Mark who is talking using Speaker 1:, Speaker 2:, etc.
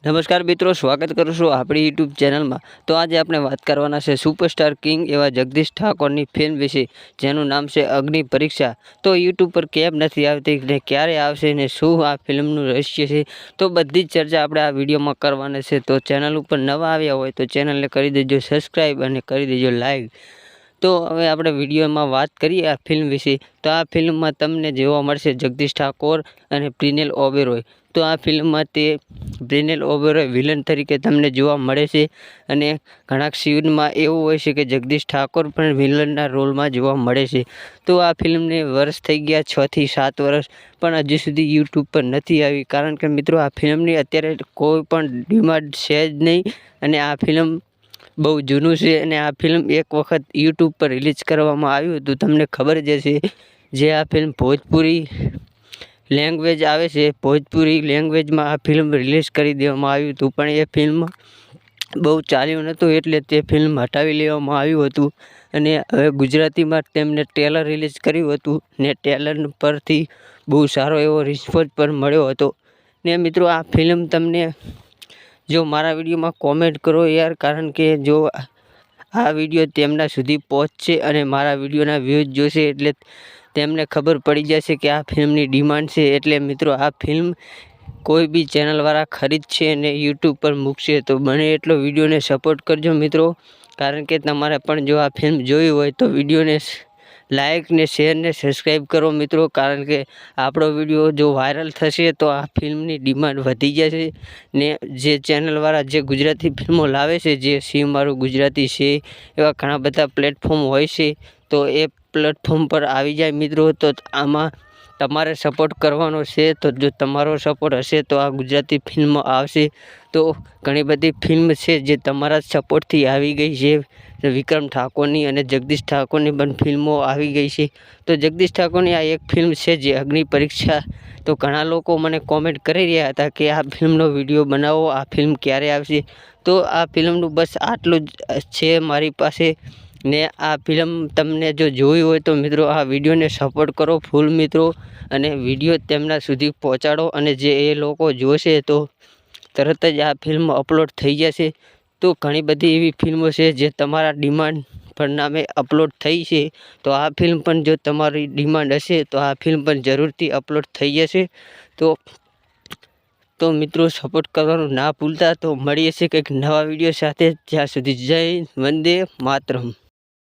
Speaker 1: નમસ્કાર મિત્રો, સ્વાગત કરું છું આપણી યુટ્યુબ ચેનલમાં। તો આજે આપણે વાત કરવાના છે સુપરસ્ટાર કિંગ એવા જગદીશ ઠાકોરની ફિલ્મ વિશે, જેનું નામ છે અગ્નિ પરીક્ષા। તો યુટ્યુબ પર કેમ નથી આવતી ને ક્યારે આવશે ને શું આ ફિલ્મનું રહસ્ય છે, તો બધી જ ચર્ચા આપણે આ વિડીયોમાં કરવાના છે। તો ચેનલ ઉપર નવા આવ્યા હોય તો ચેનલને કરી દેજો સબસ્ક્રાઈબ અને કરી દેજો લાઈક। તો હવે આપણે વિડીયોમાં વાત કરીએ આ ફિલ્મ વિશે। તો આ ફિલ્મમાં તમને જોવા મળશે જગદીશ ઠાકોર અને પ્રિનેલ ઓબેરોય। તો આ ફિલ્મમાં તે પ્રિનેલ ઓબેરોય વિલન તરીકે તમને જોવા મળે છે અને ઘણા સીનમાં એવું હોય છે કે જગદીશ ઠાકોર પણ વિલનના રોલમાં જોવા મળે છે। તો આ ફિલ્મને વર્ષ થઈ ગયા 6 થી 7 વર્ષ, પણ હજુ સુધી યુટ્યુબ પર નથી આવી, કારણ કે મિત્રો આ ફિલ્મની અત્યારે કોઈ પણ ડિમાન્ડ છે જ નહીં અને આ ફિલ્મ બહુ જૂનું છે અને આ ફિલ્મ એક વખત યુટ્યુબ પર રિલીઝ કરવામાં આવ્યું હતું, તમને ખબર જ હશે। જે આ ફિલ્મ ભોજપુરી લેંગ્વેજ આવે છે, ભોજપુરી લેંગ્વેજમાં આ ફિલ્મ રિલીઝ કરી દેવામાં આવ્યું હતું, પણ એ ફિલ્મ બહુ ચાલ્યું નહોતું એટલે તે ફિલ્મ હટાવી લેવામાં આવ્યું હતું અને હવે ગુજરાતીમાં તેમને ટ્રેલર રિલીઝ કર્યું હતું ને ટ્રેલર પરથી બહુ સારો એવો રિસ્પોન્સ પણ મળ્યો હતો। ને મિત્રો આ ફિલ્મ તમને જો મારા વિડીયોમાં કોમેન્ટ કરો યાર, કારણ કે જો આ વિડીયો તેમના સુધી પહોંચશે અને મારા વિડીયોના વ્યૂઝ જોશે એટલે તેમને ખબર પડી જશે કે આ ફિલ્મની ડિમાન્ડ છે। એટલે મિત્રો આ ફિલ્મ કોઈ બી ચેનલવાળા ખરીદશે અને યુટ્યુબ પર મૂકશે તો બને એટલો વિડીયોને સપોર્ટ કરજો મિત્રો, કારણ કે તમારે પણ જો આ ફિલ્મ જોઈ હોય તો વિડીયોને લાઇક ને શેર ને સબસ્ક્રાઈબ કરો મિત્રો, કારણ કે આપણો વિડીયો જો વાયરલ થશે તો આ ફિલ્મની ડિમાન્ડ વધી જશે ને જે ચેનલવાળા જે ગુજરાતી ફિલ્મો લાવે છે, જે સી મારું ગુજરાતી છે એવા ઘણા બધા પ્લેટફોર્મ હોય છે, તો એ પ્લેટફોર્મ પર આવી જાય મિત્રો। તો આમાં તમારે સપોર્ટ કરવાનો છે, તો જો તમારો સપોર્ટ હશે તો આ ગુજરાતી ફિલ્મ આવશે। તો ઘણી બધી ફિલ્મ છે જે તમારા સપોર્ટથી આવી ગઈ છે, વિક્રમ ઠાકોરની અને જગદીશ ઠાકોરની પણ ફિલ્મો આવી ગઈ છે। તો જગદીશ ઠાકોરની આ એક ફિલ્મ છે જે અગ્નિ પરીક્ષા। તો ઘણા લોકો મને કોમેન્ટ કરી રહ્યા હતા કે આ ફિલ્મનો વિડીયો બનાવો, આ ફિલ્મ ક્યારે આવશે। તો આ ફિલ્મનું બસ આટલું જ છે મારી પાસે ને આ ફિલ્મ તમને જો જોઈ હોય તો મિત્રો આ વિડીયોને સપોર્ટ કરો ફૂલ મિત્રો, અને વિડીયો તેમના સુધી પહોંચાડો, અને જે એ લોકો જોશે તો તરત જ આ ફિલ્મ અપલોડ થઈ જશે। તો ઘણી બધી એવી ફિલ્મો છે જે તમારા ડિમાન્ડ પરિણામે અપલોડ થઈ છે, તો આ ફિલ્મ પણ જો તમારી ડિમાન્ડ હશે તો આ ફિલ્મ પણ જરૂરથી અપલોડ થઈ જશે। તો મિત્રો સપોર્ટ કરવાનું ના ભૂલતા। તો મળીએ છીએ કંઈક નવા વિડીયો સાથે, જ્યાં સુધી જય હિન્દ, વંદે માતરમ।